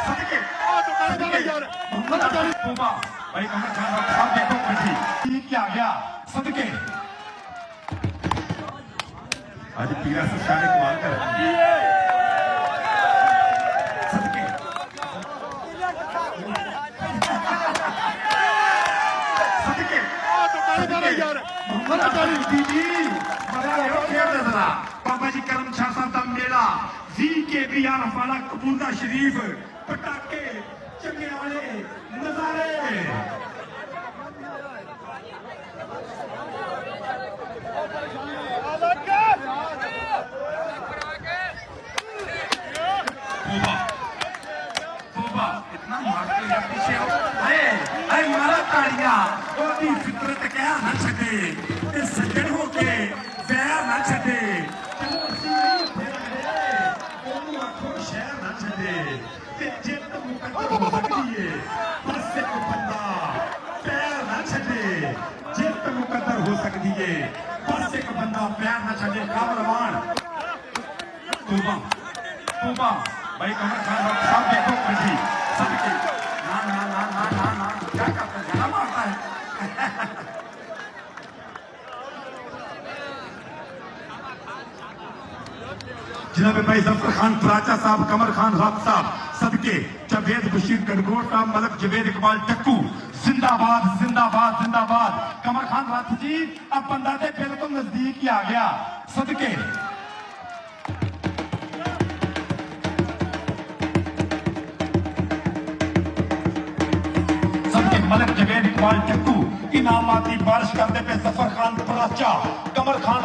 सदके मोहम्मद अली तोबा भाई कमर खान साहब देखो कटी क्या गया सदके आज पीरा से शाने कमाल कर सदके सदके मोहम्मद अली जी बाबा जी करम शाह साहब का मेला जी के बी आर वाला कबूला शरीफ पटाके चंगे वाले नजारे इतना मारते हैं पीछे अरे मारा ताड़ियां ओदी फितरत क्या ना छे इस सज्जन हो के वैर ना छे शहर ना छे जित मुकद्दर हो सकती है बस एक बंदा पैर ना छे जित मुकद्दर हो सकती है बस एक बंदा पैर ना छे कामरवान तोबा तोबा भाई कमर खान साहब देखो कटी सबके ना ना ना ना ना ना क्या करता है जला मारता है जनाब भाई जफर खान पराचा साहब कमर खान रात साहब सदके जावेद बशीर गणगोर साहब मलक जवेद इकबाल टक्कू जिंदाबाद जिंदाबाद जिंदाबाद कमर खान रात जी अब बंदा ते बिल्कुल नजदीक ही आ गया सदके मलक जवेद इकबाल टक्कू इनामाती बारिश करते पे जफर खान पराचा कमर खान